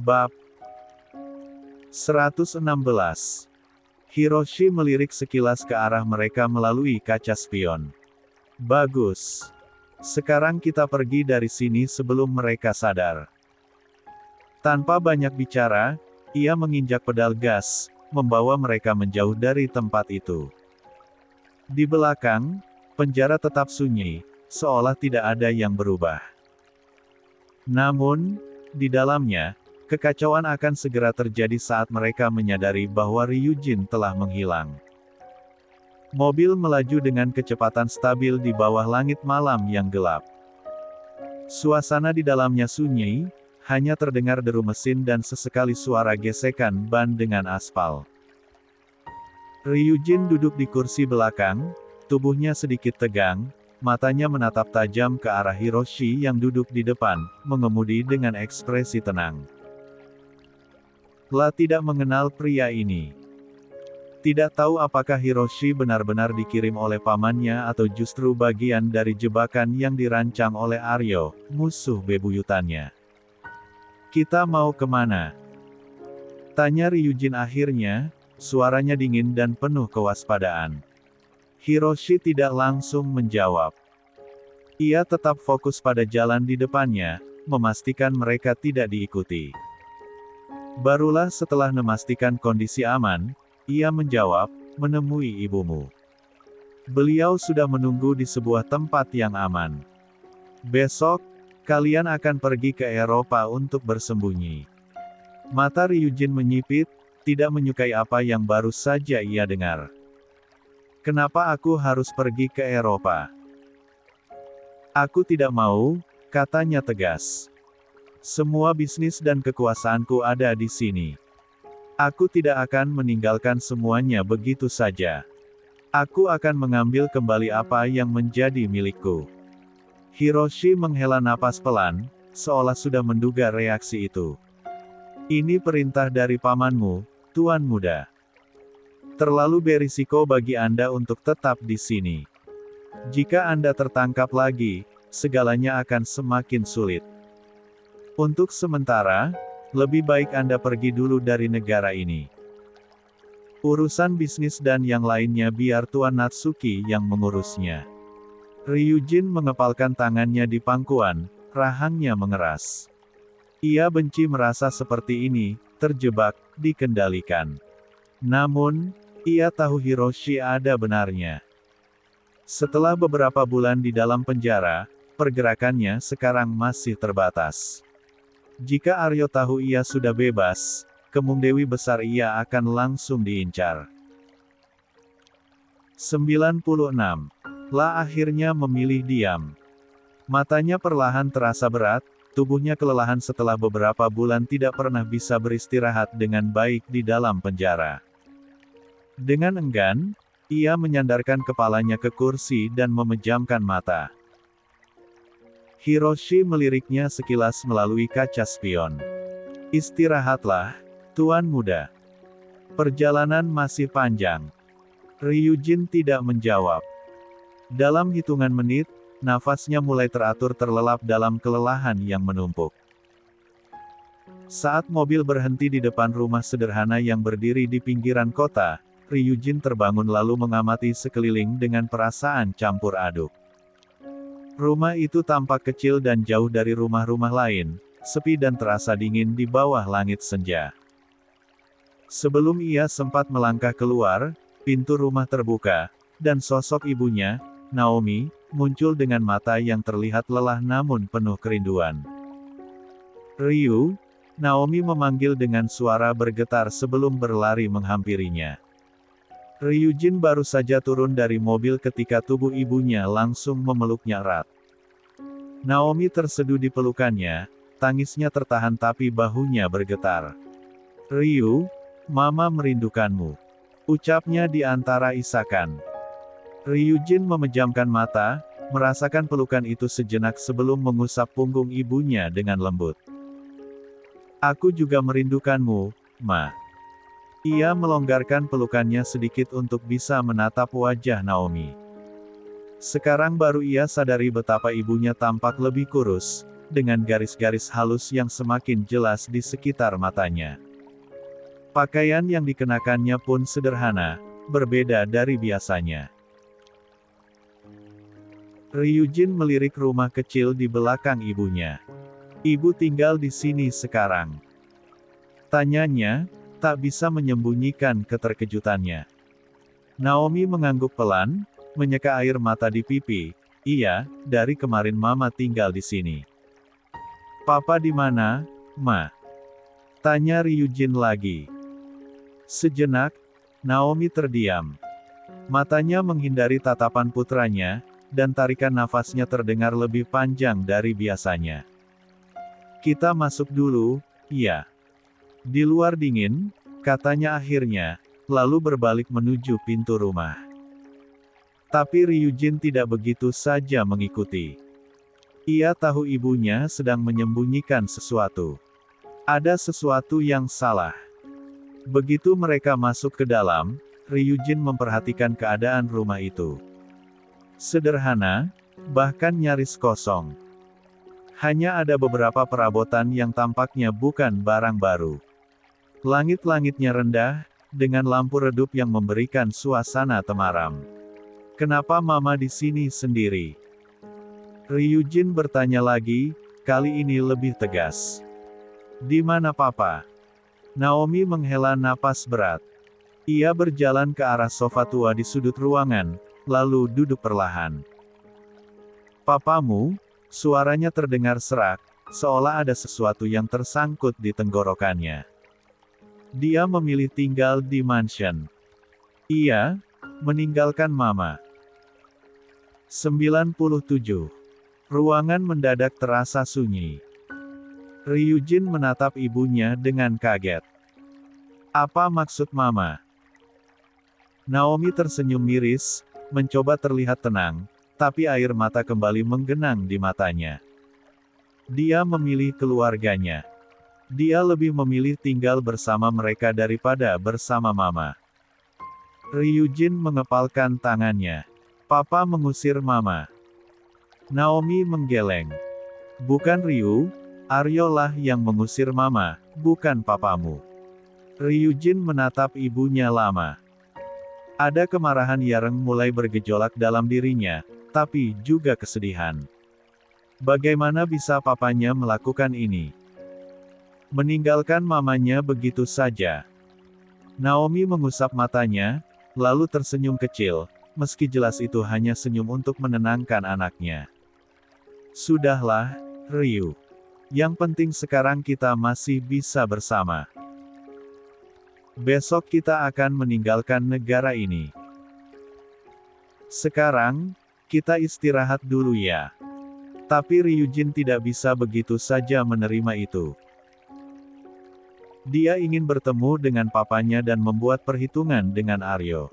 Bab 116. Hiroshi melirik sekilas ke arah mereka melalui kaca spion. Bagus. Sekarang kita pergi dari sini sebelum mereka sadar. Tanpa banyak bicara, ia menginjak pedal gas, membawa mereka menjauh dari tempat itu. Di belakang, penjara tetap sunyi, seolah tidak ada yang berubah. Namun, di dalamnya, kekacauan akan segera terjadi saat mereka menyadari bahwa Ryujin telah menghilang. Mobil melaju dengan kecepatan stabil di bawah langit malam yang gelap. Suasana di dalamnya sunyi, hanya terdengar deru mesin dan sesekali suara gesekan ban dengan aspal. Ryujin duduk di kursi belakang, tubuhnya sedikit tegang, matanya menatap tajam ke arah Hiroshi yang duduk di depan, mengemudi dengan ekspresi tenang. La tidak mengenal pria ini. Tidak tahu apakah Hiroshi benar-benar dikirim oleh pamannya atau justru bagian dari jebakan yang dirancang oleh Aryo, musuh bebuyutannya. Kita mau kemana? Tanya Ryujin akhirnya, suaranya dingin dan penuh kewaspadaan. Hiroshi tidak langsung menjawab. Ia tetap fokus pada jalan di depannya, memastikan mereka tidak diikuti. Barulah setelah memastikan kondisi aman, ia menjawab, menemui ibumu. Beliau sudah menunggu di sebuah tempat yang aman. Besok, kalian akan pergi ke Eropa untuk bersembunyi. Mata Ryujin menyipit, tidak menyukai apa yang baru saja ia dengar. Kenapa aku harus pergi ke Eropa? Aku tidak mau, katanya tegas. Semua bisnis dan kekuasaanku ada di sini. Aku tidak akan meninggalkan semuanya begitu saja. Aku akan mengambil kembali apa yang menjadi milikku. Hiroshi menghela napas pelan, seolah sudah menduga reaksi itu. Ini perintah dari pamanmu, Tuan Muda. Terlalu berisiko bagi Anda untuk tetap di sini. Jika Anda tertangkap lagi, segalanya akan semakin sulit. Untuk sementara, lebih baik Anda pergi dulu dari negara ini. Urusan bisnis dan yang lainnya biar Tuan Natsuki yang mengurusnya. Ryujin mengepalkan tangannya di pangkuan, rahangnya mengeras. Ia benci merasa seperti ini, terjebak, dikendalikan. Namun, ia tahu Hiroshi ada benarnya. Setelah beberapa bulan di dalam penjara, pergerakannya sekarang masih terbatas. Jika Aryo tahu ia sudah bebas, kemung dewi besar ia akan langsung diincar. 96. La akhirnya memilih diam. Matanya perlahan terasa berat, tubuhnya kelelahan setelah beberapa bulan tidak pernah bisa beristirahat dengan baik di dalam penjara. Dengan enggan, ia menyandarkan kepalanya ke kursi dan memejamkan mata. Hiroshi meliriknya sekilas melalui kaca spion. Istirahatlah, Tuan Muda. Perjalanan masih panjang. Ryujin tidak menjawab. Dalam hitungan menit, nafasnya mulai teratur terlelap dalam kelelahan yang menumpuk. Saat mobil berhenti di depan rumah sederhana yang berdiri di pinggiran kota, Ryujin terbangun lalu mengamati sekeliling dengan perasaan campur aduk. Rumah itu tampak kecil dan jauh dari rumah-rumah lain, sepi dan terasa dingin di bawah langit senja. Sebelum ia sempat melangkah keluar, pintu rumah terbuka, dan sosok ibunya, Naomi, muncul dengan mata yang terlihat lelah namun penuh kerinduan. Ryu, Naomi memanggil dengan suara bergetar sebelum berlari menghampirinya. Ryujin baru saja turun dari mobil ketika tubuh ibunya langsung memeluknya erat. Naomi terseduh di pelukannya, tangisnya tertahan tapi bahunya bergetar. Ryu, Mama merindukanmu. Ucapnya di antara isakan. Ryujin memejamkan mata, merasakan pelukan itu sejenak sebelum mengusap punggung ibunya dengan lembut. Aku juga merindukanmu, Ma. Ia melonggarkan pelukannya sedikit untuk bisa menatap wajah Naomi. Sekarang baru ia sadari betapa ibunya tampak lebih kurus, dengan garis-garis halus yang semakin jelas di sekitar matanya. Pakaian yang dikenakannya pun sederhana, berbeda dari biasanya. Ryujin melirik rumah kecil di belakang ibunya. "Ibu tinggal di sini sekarang?" tanyanya, tak bisa menyembunyikan keterkejutannya. Naomi mengangguk pelan, menyeka air mata di pipi. "Iya, dari kemarin Mama tinggal di sini." "Papa di mana, Ma?" tanya Ryujin lagi. Sejenak, Naomi terdiam. Matanya menghindari tatapan putranya, dan tarikan nafasnya terdengar lebih panjang dari biasanya. "Kita masuk dulu, ya." "Di luar dingin," katanya akhirnya, lalu berbalik menuju pintu rumah. Tapi Ryujin tidak begitu saja mengikuti. Ia tahu ibunya sedang menyembunyikan sesuatu. Ada sesuatu yang salah. Begitu mereka masuk ke dalam, Ryujin memperhatikan keadaan rumah itu. Sederhana, bahkan nyaris kosong. Hanya ada beberapa perabotan yang tampaknya bukan barang baru. Langit-langitnya rendah, dengan lampu redup yang memberikan suasana temaram. "Kenapa Mama di sini sendiri?" Ryujin bertanya lagi, kali ini lebih tegas. "Di mana Papa?" Naomi menghela napas berat. Ia berjalan ke arah sofa tua di sudut ruangan, lalu duduk perlahan. "Papamu?" Suaranya terdengar serak, seolah ada sesuatu yang tersangkut di tenggorokannya. "Dia memilih tinggal di mansion." "Iya, meninggalkan Mama." 97. Ruangan mendadak terasa sunyi. Ryujin menatap ibunya dengan kaget. "Apa maksud Mama?" Naomi tersenyum miris, mencoba terlihat tenang, tapi air mata kembali menggenang di matanya. "Dia memilih keluarganya. Dia lebih memilih tinggal bersama mereka daripada bersama Mama." Ryujin mengepalkan tangannya. "Papa mengusir Mama." Naomi menggeleng. "Bukan Ryu, Aryo lah yang mengusir Mama, bukan papamu." Ryujin menatap ibunya lama. Ada kemarahan yang mulai bergejolak dalam dirinya, tapi juga kesedihan. Bagaimana bisa papanya melakukan ini? Meninggalkan mamanya begitu saja. Naomi mengusap matanya, lalu tersenyum kecil, meski jelas itu hanya senyum untuk menenangkan anaknya. "Sudahlah, Ryu. Yang penting sekarang kita masih bisa bersama. Besok kita akan meninggalkan negara ini. Sekarang, kita istirahat dulu ya." Tapi Ryujin tidak bisa begitu saja menerima itu. Dia ingin bertemu dengan papanya dan membuat perhitungan dengan Aryo.